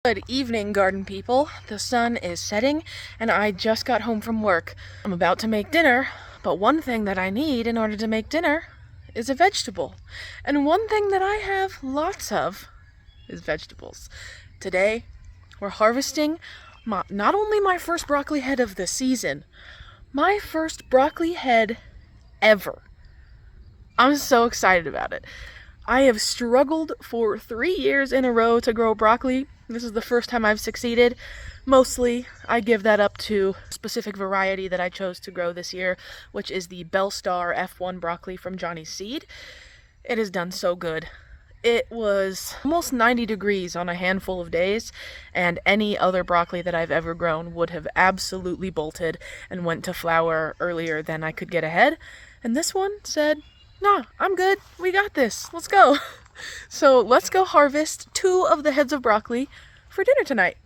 Good evening, garden people. The sun is setting and I just got home from work. I'm about to make dinner, but one thing that I need in order to make dinner is a vegetable. And one thing that I have lots of is vegetables. Today, we're harvesting not only my first broccoli head of the season, my first broccoli head ever. I'm so excited about it. I have struggled for 3 years in a row to grow broccoli. This is the first time I've succeeded. Mostly, I give that up to a specific variety that I chose to grow this year, which is the Bellstar F1 broccoli from Johnny's Seed. It has done so good. It was almost 90 degrees on a handful of days, and any other broccoli that I've ever grown would have absolutely bolted and went to flower earlier than I could get ahead. And this one said, "Nah, I'm good. We got this. Let's go." So let's go harvest 2 of the heads of broccoli for dinner tonight.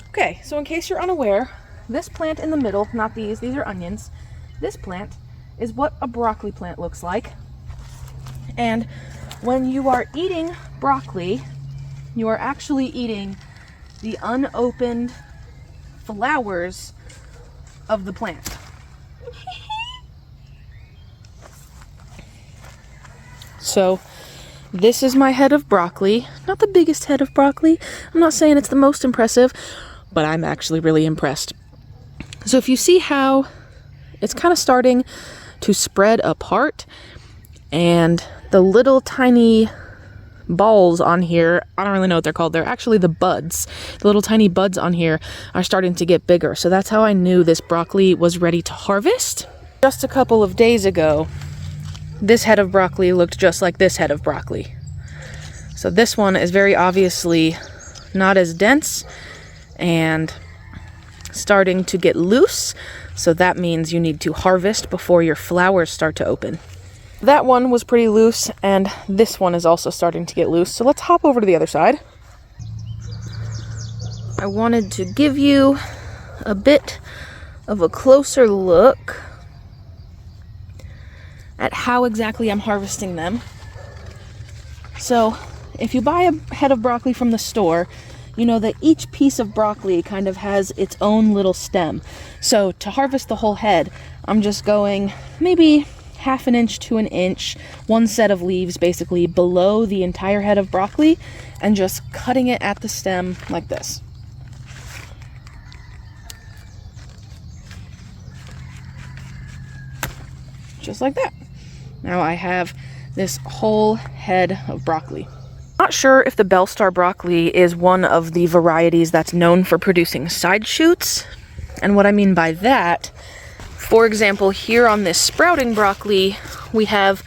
Okay, so in case you're unaware, this plant in the middle, not these are onions. This plant is what a broccoli plant looks like. And when you are eating broccoli, you are actually eating the unopened flowers of the plant. So this is my head of broccoli. Not the biggest head of broccoli. I'm not saying it's the most impressive, but I'm actually really impressed. So if you see how it's kind of starting to spread apart, and the little tiny balls on here, I don't really know what they're called. They're actually the buds. The little tiny buds on here are starting to get bigger. So that's how I knew this broccoli was ready to harvest. Just a couple of days ago, this head of broccoli looked just like this head of broccoli. So this one is very obviously not as dense and starting to get loose. So that means you need to harvest before your flowers start to open. That one was pretty loose, and this one is also starting to get loose. So let's hop over to the other side. I wanted to give you a bit of a closer look at how exactly I'm harvesting them. So if you buy a head of broccoli from the store, you know that each piece of broccoli kind of has its own little stem. So to harvest the whole head, I'm just going maybe 1/2 inch to 1 inch, one set of leaves basically below the entire head of broccoli, and just cutting it at the stem like this. Just like that. Now I have this whole head of broccoli. Not sure if the Bellstar broccoli is one of the varieties that's known for producing side shoots. And what I mean by that, for example, here on this sprouting broccoli, we have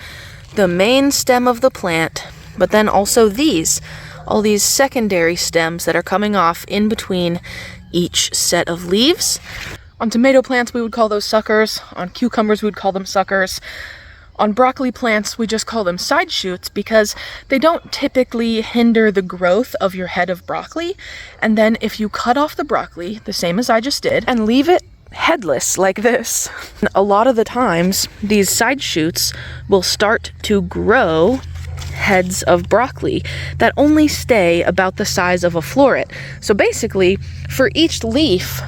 the main stem of the plant, but then also all these secondary stems that are coming off in between each set of leaves. On tomato plants, we would call those suckers. On cucumbers, we would call them suckers. On broccoli plants, we just call them side shoots because they don't typically hinder the growth of your head of broccoli. And then if you cut off the broccoli, the same as I just did, and leave it headless like this, a lot of the times, these side shoots will start to grow heads of broccoli that only stay about the size of a floret. So basically, for each leaf,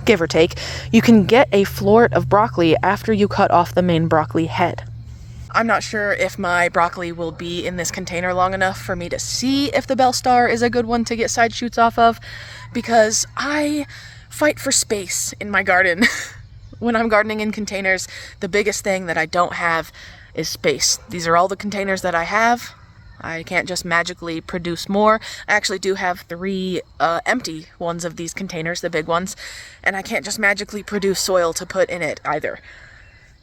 give or take, you can get a floret of broccoli after you cut off the main broccoli head. I'm not sure if my broccoli will be in this container long enough for me to see if the Bellstar is a good one to get side shoots off of, because I fight for space in my garden. When I'm gardening in containers, the biggest thing that I don't have is space. These are all the containers that I have. I can't just magically produce more. I actually do have 3 empty ones of these containers, the big ones, and I can't just magically produce soil to put in it either.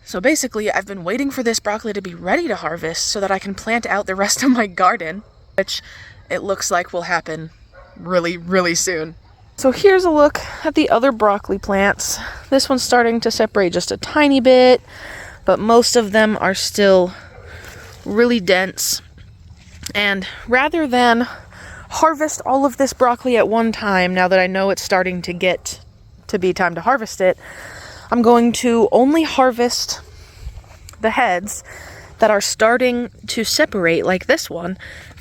So basically, I've been waiting for this broccoli to be ready to harvest so that I can plant out the rest of my garden, which it looks like will happen really, really soon. So here's a look at the other broccoli plants. This one's starting to separate just a tiny bit, but most of them are still really dense. And rather than harvest all of this broccoli at one time, now that I know it's starting to get to be time to harvest it, I'm going to only harvest the heads that are starting to separate, like this one,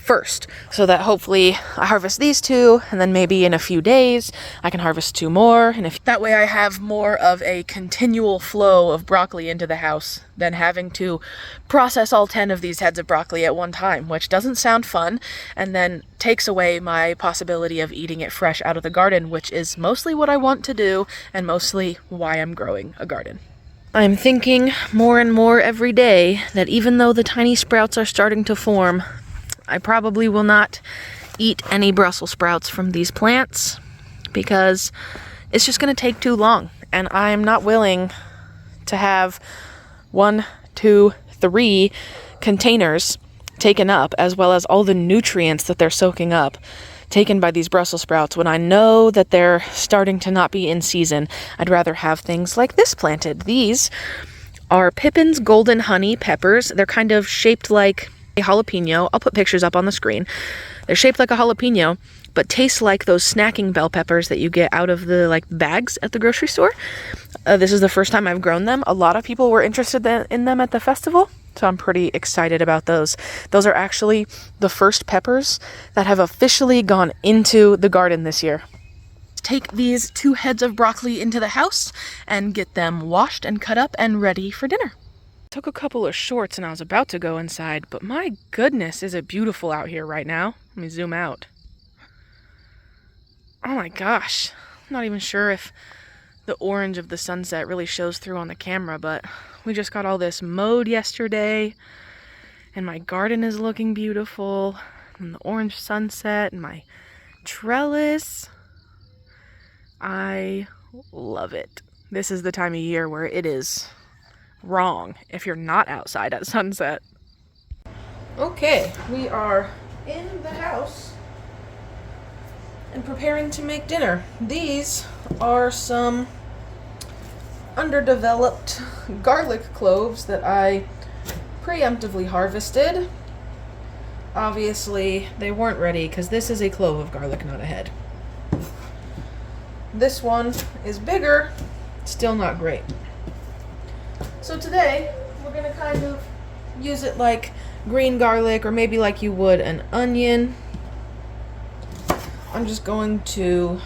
first, so that hopefully I harvest these two, and then maybe in a few days I can harvest two more, and if that way I have more of a continual flow of broccoli into the house than having to process all 10 of these heads of broccoli at one time, which doesn't sound fun, and then takes away my possibility of eating it fresh out of the garden, which is mostly what I want to do and mostly why I'm growing a garden. I'm thinking more and more every day that even though the tiny sprouts are starting to form, I probably will not eat any Brussels sprouts from these plants because it's just going to take too long. And I'm not willing to have 1, 2, 3 containers taken up, as well as all the nutrients that they're soaking up, taken by these Brussels sprouts when I know that they're starting to not be in season. I'd rather have things like this planted. These are Pippin's Golden Honey peppers. They're kind of shaped like a jalapeno. I'll put pictures up on the screen. They're shaped like a jalapeno, but taste like those snacking bell peppers that you get out of the bags at the grocery store. This is the first time I've grown them. A lot of people were interested in them at the festival, so I'm pretty excited about those. Those are actually the first peppers that have officially gone into the garden this year. Take these 2 heads of broccoli into the house and get them washed and cut up and ready for dinner. Took a couple of shorts and I was about to go inside, but my goodness, is it beautiful out here right now. Let me zoom out. Oh my gosh. I'm not even sure if the orange of the sunset really shows through on the camera, but we just got all this mowed yesterday and my garden is looking beautiful, and the orange sunset and my trellis. I love it. This is the time of year where it is wrong if you're not outside at sunset. Okay, we are in the house and preparing to make dinner. These are some underdeveloped garlic cloves that I preemptively harvested. Obviously, they weren't ready because this is a clove of garlic, not a head. This one is bigger, still not great. So today, we're going to kind of use it like green garlic, or maybe like you would an onion. I'm just going to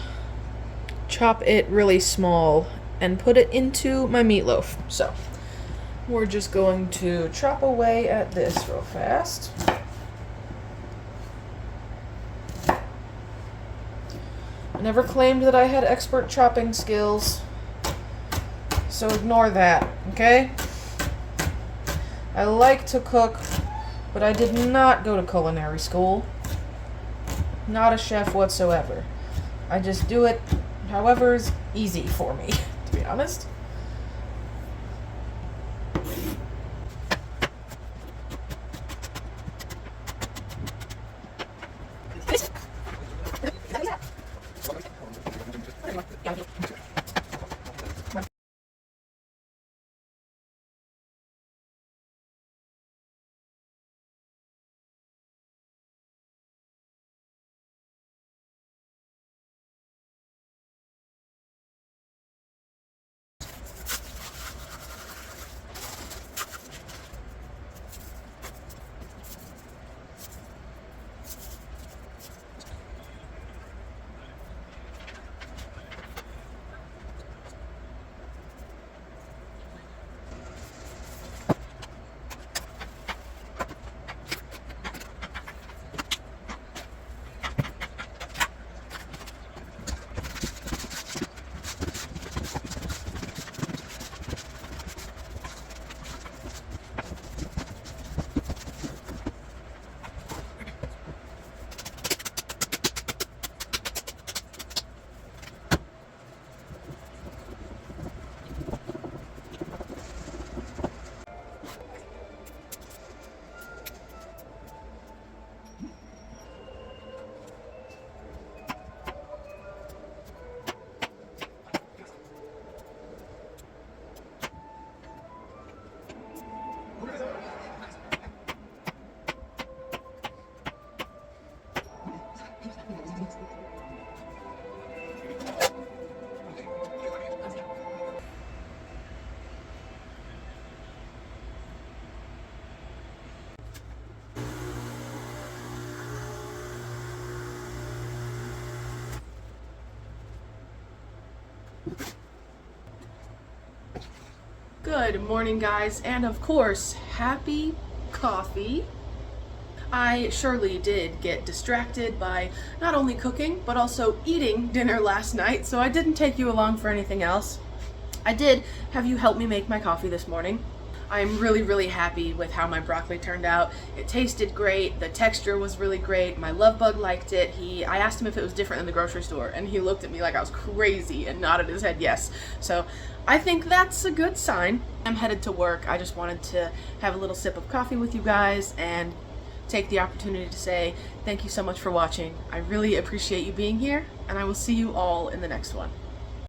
chop it really small and put it into my meatloaf. So, we're just going to chop away at this real fast. I never claimed that I had expert chopping skills, so ignore that, okay? I like to cook, but I did not go to culinary school. Not a chef whatsoever. I just do it however is easy for me, to be honest. Good morning, guys, and of course, happy coffee. I surely did get distracted by not only cooking, but also eating dinner last night, so I didn't take you along for anything else. I did have you help me make my coffee this morning. I'm really happy with how my broccoli turned out. It tasted great, the texture was really great, my love bug liked it. I asked him if it was different than the grocery store, and he looked at me like I was crazy and nodded his head yes. So I think that's a good sign. I'm headed to work. I just wanted to have a little sip of coffee with you guys and take the opportunity to say thank you so much for watching. I really appreciate you being here, and I will see you all in the next one.